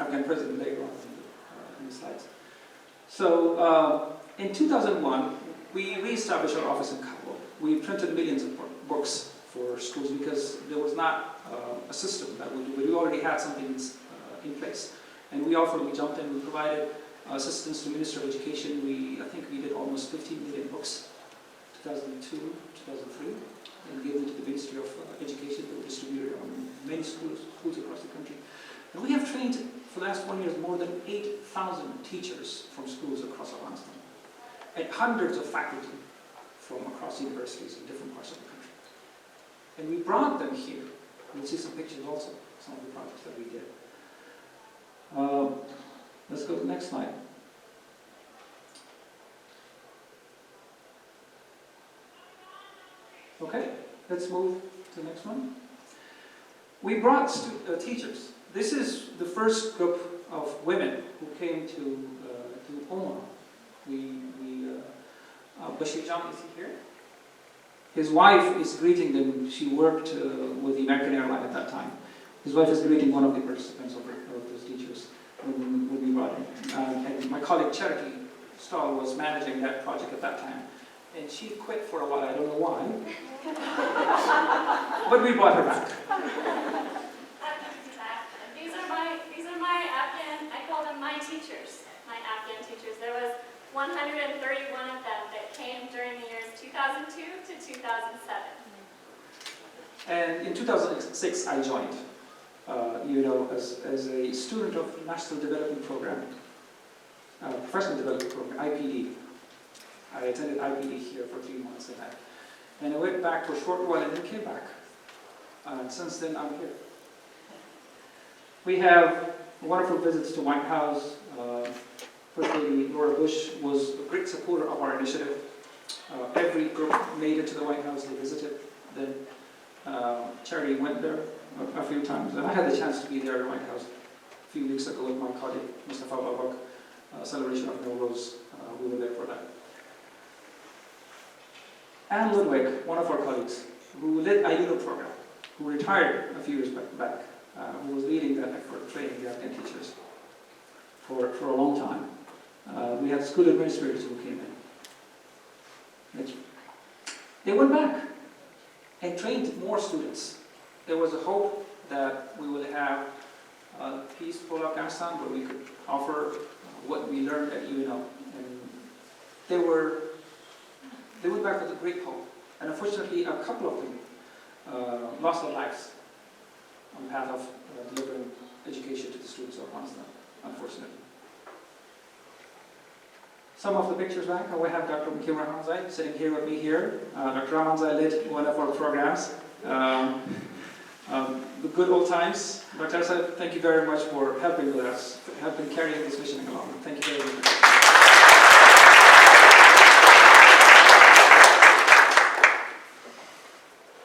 Afghan president later on in the slides. So in 2001, we re-established our office in Kabul. We printed millions of books for schools because there was not a system that would do, but we already had something in place. And we jumped in, we provided assistance to Minister of Education. I think we did almost 15 million books, 2002, 2003, and gave them to the Ministry of Education. They were distributed on many schools across the country. And we have trained for the last 1 year more than 8,000 teachers from schools across Afghanistan, and hundreds of faculty from across universities in different parts of the country. And we brought them here. You'll see some pictures also, some of the projects that we did. Let's go to the next slide. Okay, let's move to the next one. We brought teachers. This is the first group of women who came to Oman. Bashir Jam is here. His wife is greeting them. She worked with the American Airlines at that time. His wife is greeting one of the participants of those teachers when we brought him. And my colleague Charity Stahl was managing that project at that time. And she quit for a while, I don't know why. But we brought her back. These are my Afghan, I call them my teachers, my Afghan teachers. There was 131 of them that came during the years 2002 to 2007. And in 2006, I joined, as a student of National Development Program, Professional Development Program, IPD. I attended IPD here for 3 months, and I went back for a short while and then came back. And since then, I'm here. We have wonderful visits to White House. First Lady Laura Bush was a great supporter of our initiative. Every group made it to the White House, they visited. Then Charity went there a few times, and I had the chance to be there at the White House a few weeks ago with my colleague, Mustafa Babak, celebration of Nowruz. We were there for that. Anne Ludwig, one of our colleagues, who led IUNO program, who retired a few years back, who was leading that effort, training the Afghan teachers for a long time. We had school administrators who came in. They went back and trained more students. There was a hope that we would have a peaceful Afghanistan where we could offer what we learned at UNO. And they went back with a great hope. And unfortunately, a couple of them lost their lives on the path of delivering education to the students of Afghanistan, unfortunately. Some of the pictures back, we have Dr. Ahmadzai sitting here with me here. Dr. Ahmadzai led one of our programs. The good old times. Dr. Asad, thank you very much for helping with us, helping carrying this mission along. Thank you very much.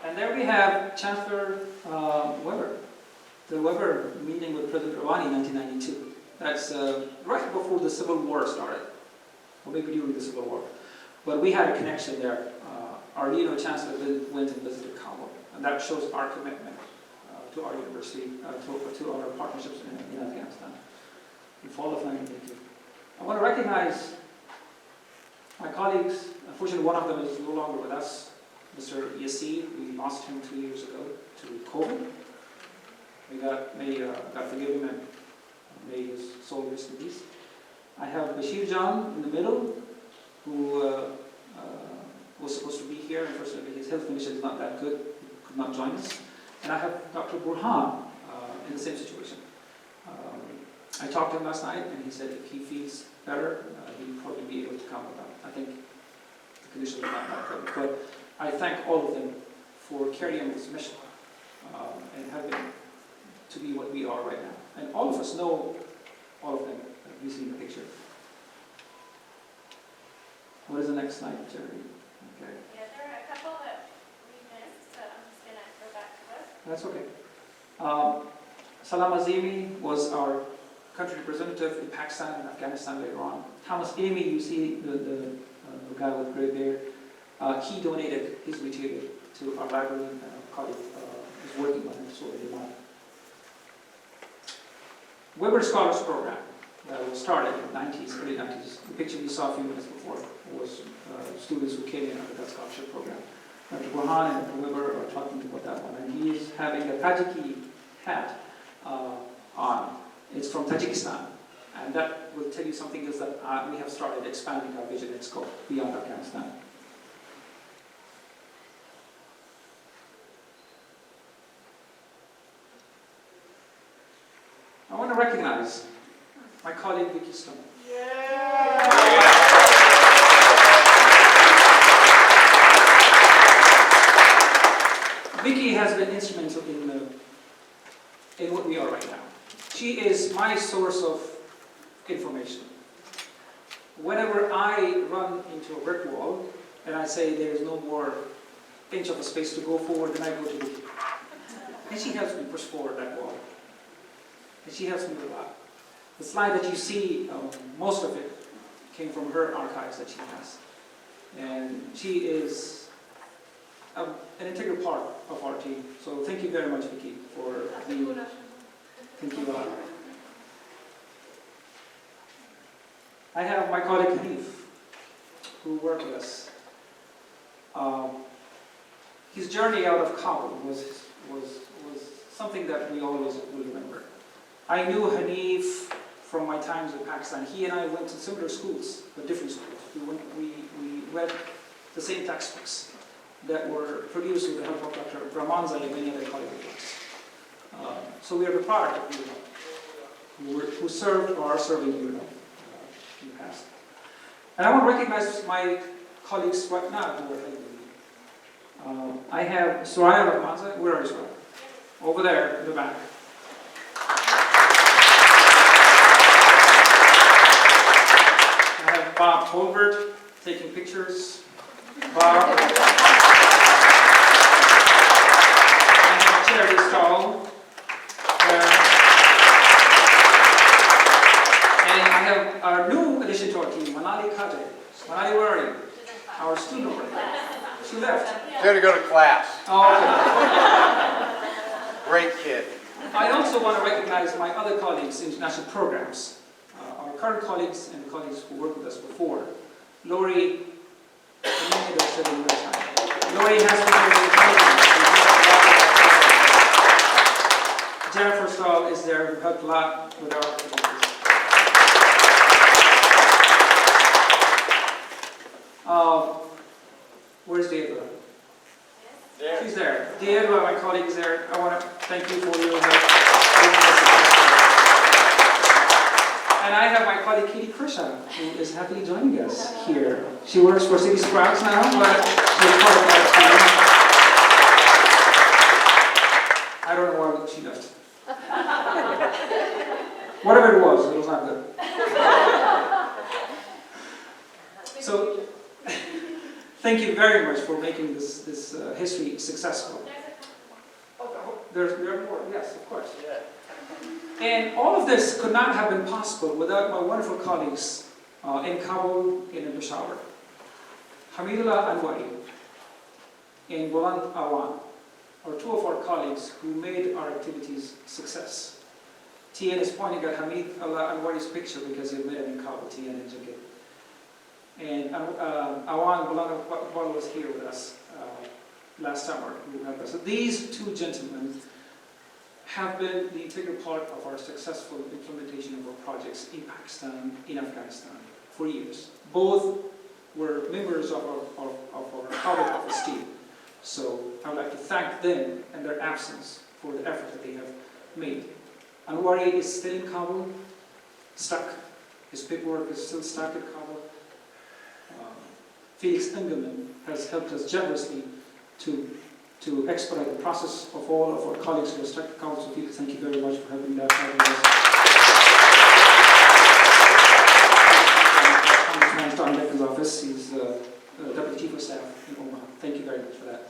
And there we have Chancellor Weber, the Weber meeting with President Rouhani in 1992. That's right before the Civil War started, or maybe during the Civil War. But we had a connection there. Our Chancellor went and visited Kabul, and that shows our commitment to our university, to our partnerships in Afghanistan. We follow the thank you. I want to recognize my colleagues. Unfortunately, one of them is no longer with us, Mr. Yassin. We lost him 2 years ago to COVID. May God forgive him and may his soul rest in peace. I have Bashir Jan in the middle, who was supposed to be here. Unfortunately, his health condition is not that good. He could not join us. And I have Dr. Burhan in the same situation. I talked to him last night, and he said if he feels better, he'll probably be able to come with that. I think the condition is not that good. But I thank all of them for carrying this mission and helping to be what we are right now. And all of us know all of them. You see the picture. What is the next slide, Jerry? Okay. Yeah, there are a couple that we missed, so I'm just going to go back to those. That's okay. Salam Azimi was our country representative in Pakistan and Afghanistan later on. Thomas Amy, you see the guy with gray beard, he donated his material to our library, and a colleague is working on it, so they want. Weber Scholars Program that was started in the 90s, early 90s. The picture you saw a few minutes before was students who came in under that scholarship program. Dr. Burhan and Dr. Weber are talking about that one, and he is having a Tajiki hat on. It's from Tajikistan, and that will tell you something is that we have started expanding our vision and scope beyond Afghanistan. I want to recognize my colleague Vicky Stone. Vicky has been instrumental in what we are right now. She is my source of information. Whenever I run into a brick wall and I say there is no more inch of a space to go forward, then I go to Vicky. And she helps me push forward that wall. And she helps me a lot. The slide that you see, most of it came from her archives that she has. And she is an integral part of our team. So thank you very much, Vicky, for being. Thank you. I have my colleague Hanif, who worked with us. His journey out of Kabul was something that we always will remember. I knew Hanif from my times in Pakistan. He and I went to similar schools, but different schools. We read the same textbooks that were produced with the help of Dr. Ahmadzai and many other colleagues of us. So we are the product of UNO, who served or are serving UNO in the past. And I want to recognize my colleagues right now who are helping me. I have Soraya Ahmadzai. Where are you, Soraya? Over there in the back. I have Bob Holbert taking pictures. Bob. I have Cherry Stahl. And I have our new addition to our team, Manali Kate. Manali, where are you? Our student over there. She left. She had to go to class. Oh, okay. Great kid. I also want to recognize my other colleagues in international programs, our current colleagues and the colleagues who worked with us before. Lori, and many others said in real time. Lori has been very Jennifer Stahl is there, who helped a lot with our activities. Where's Deidre? There. She's there. Deidre, my colleague, is there. I want to thank you for your help. And I have my colleague Katie Krisha, who is happily joining us here. She works for City Sprouts now, but she's part of our team. I don't know why she left. Whatever it was not good. So, thank you very much for making this history successful. There are more, yes, of course. And all of this could not have been possible without my wonderful colleagues in Kabul and in Peshawar. Hamidullah Anwari and Buland Awan are two of our colleagues who made our activities success. TN is pointing at Hamidullah Anwari's picture because he met him in Kabul, TN and Jagit. And Awan Buland was here with us last summer, who helped us. So these two gentlemen have been the integral part of our successful implementation of our projects in Pakistan, in Afghanistan, for years. Both were members of our Kabul office team. So I would like to thank them and their absence for the effort that they have made. Anwari is still in Kabul, stuck. His paperwork is still stuck in Kabul. Felix Engelman has helped us generously to expedite the process of all of our colleagues who are stuck in Kabul. So Felix, thank you very much for helping that. Congressman Tom Deccan's office, he's Deputy Chief of Staff in Omaha. Thank you very much for that.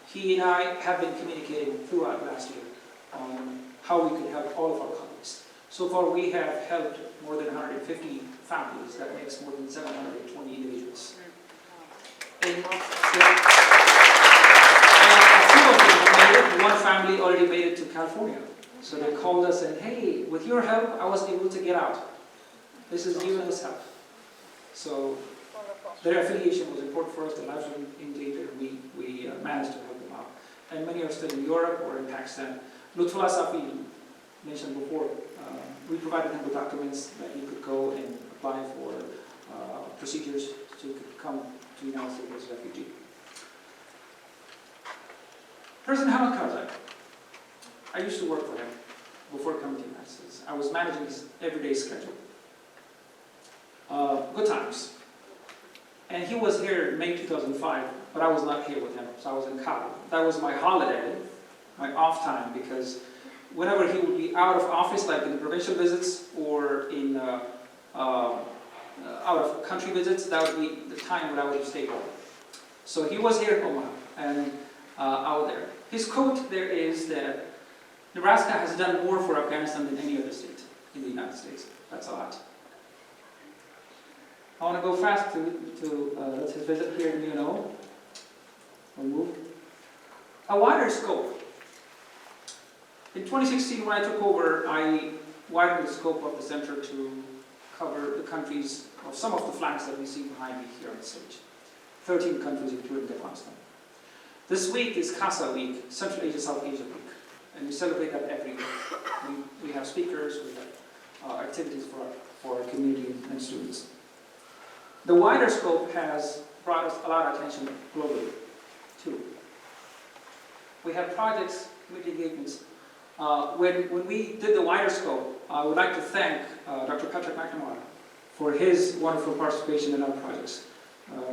He and I have been communicating throughout last year on how we could help all of our colleagues. So far, we have helped more than 150 families. That makes more than 720 individuals. And a few of them made it. One family already made it to California. So they called us and, hey, with your help, I was able to get out. This is UNO's help. So their affiliation was important for us. The lives were in danger. We managed to help them out. And many are still in Europe or in Pakistan. Lutfullah Safi, mentioned before, we provided him with documents that he could go and apply for procedures so he could come to the United States as a refugee. President Ahmadzai, I used to work for him before coming to the United States. I was managing his everyday schedule. Good times. And he was here in May 2005, but I was not here with him, so I was in Kabul. That was my holiday, my off time, because whenever he would be out of office, like in provincial visits or in out of country visits, that would be the time when I would stay home. So he was here in Omaha and out there. His quote there is that Nebraska has done more for Afghanistan than any other state in the United States. That's a lot. I want to go fast to his visit here in UNO. We'll move. A wider scope. In 2016, when I took over, I widened the scope of the center to cover the countries, or some of the flags that we see behind me here on the stage. 13 countries, including Afghanistan. This week is CAS week, Central Asia, South Asia week, and we celebrate that every year. We have speakers, we have activities for our community and students. The wider scope has brought us a lot of attention globally, too. We have projects, community engagements. When we did the wider scope, I would like to thank Dr. Patrick McNamara for his wonderful participation in our projects.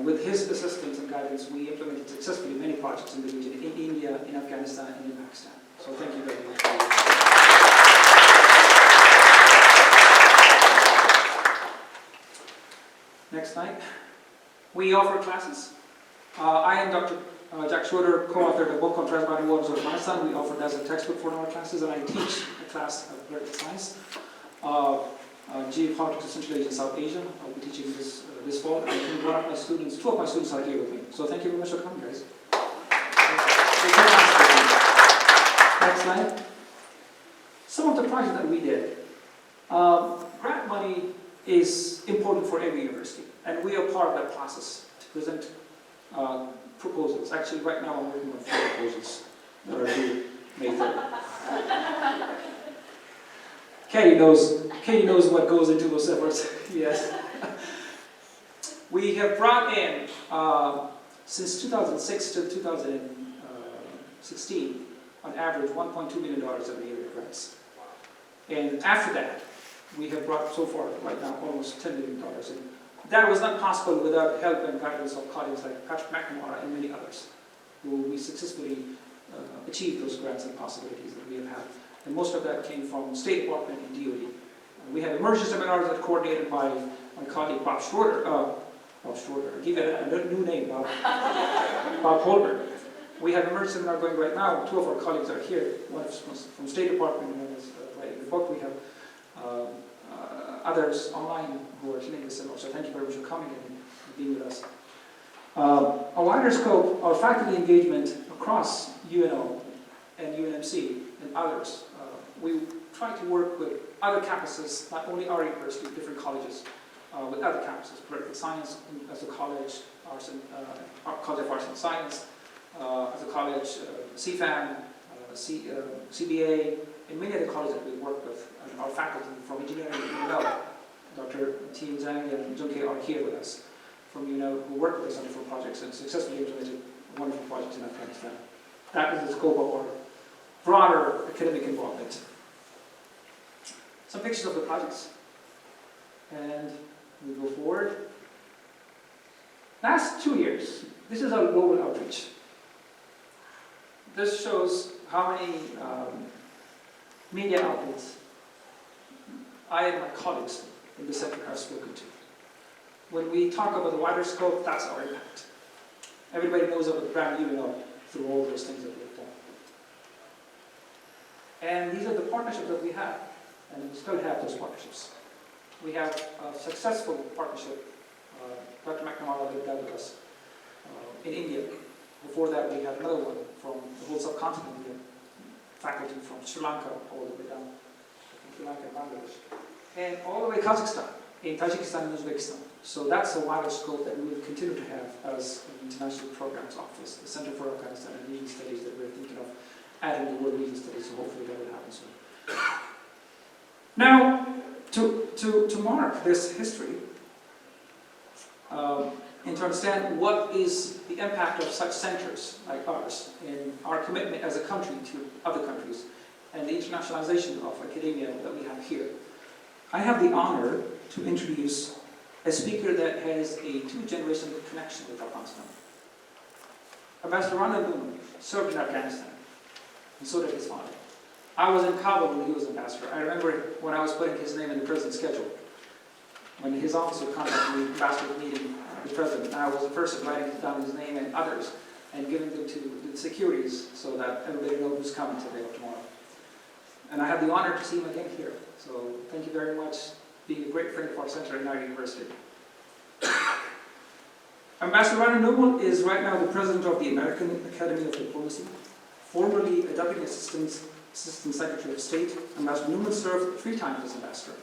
With his assistance and guidance, we implemented successfully many projects in the region, in India, in Afghanistan, and in Pakistan. So thank you very much. Next slide. We offer classes. I and Dr. Jack Schroeder co-authored a book on Transboundary Waters of Afghanistan. We offer it as a textbook for our classes, and I teach a class of political science. Geopolitics of Central Asia and South Asia. I'll be teaching this fall. I think two of my students are here with me. So thank you very much for coming, guys. Next slide. Some of the projects that we did. Grant money is important for every university, and we are part of that process to present proposals. Actually, right now I'm working on 4 proposals that are due May 3rd. Katie knows what goes into those efforts. Yes. We have brought in, since 2006 to 2016, on average, $1.2 million every year in grants. And after that, we have brought so far, right now, almost $10 million in. That was not possible without help and guidance of colleagues like Patrick McNamara and many others, who we successfully achieved those grants and possibilities that we have had. And most of that came from State Department and DOD. We had immersion seminars that coordinated by my colleague Bob Schroeder. I'll give it a new name, Bob Holberg. We have immersion seminar going right now. 2 of our colleagues are here. One is from State Department, and one is writing the book. We have others online who are attending this seminar. So thank you very much for coming and being with us. A wider scope of faculty engagement across UNO and UNMC and others. We try to work with other campuses, not only our university, different colleges, with other campuses, political science as a college, College of Arts and Science, as a college, CFAM, CBA, and many other colleges that we work with. And our faculty from engineering and UNO, Dr. T. Zhang and Junke are here with us from UNO, who work with us on different projects and successfully implemented wonderful projects in Afghanistan. That is the scope of our broader academic involvement. Some pictures of the projects. And we go forward. Last 2 years, this is our global outreach. This shows how many media outlets I and my colleagues in the center have spoken to. When we talk about the wider scope, that's our impact. Everybody knows about the brand UNO through all those things that we've done. And these are the partnerships that we have, and we still have those partnerships. We have a successful partnership. Dr. McNamara did that with us in India. Before that, we had another one from the whole subcontinent. We had faculty from Sri Lanka all the way down, from Sri Lanka and Bangladesh, and all the way Kazakhstan, in Tajikistan and Uzbekistan. So that's a wider scope that we will continue to have as an international programs office, the Center for Afghanistan and Region Studies that we're thinking of adding the word region studies, so hopefully that will happen soon. Now, to mark this history, and to understand what is the impact of such centers like ours in our commitment as a country to other countries and the internationalization of academia that we have here, I have the honor to introduce a speaker that has a two-generational connection with Afghanistan. Ambassador Ronald Neumann served in Afghanistan, and so did his father. I was in Kabul when he was ambassador. I remember when I was putting his name in the president's schedule, when his officer contacted me, ambassador meeting the president, I was the person writing down his name and others and giving them to the securities so that everybody knows who's coming today or tomorrow. And I had the honor to see him again here. So thank you very much, being a great friend of our center at our university. Ambassador Ronald Neumann is right now the president of the American Academy of Diplomacy, formerly a deputy assistant secretary of state. Ambassador Neumann served 3 times as ambassador.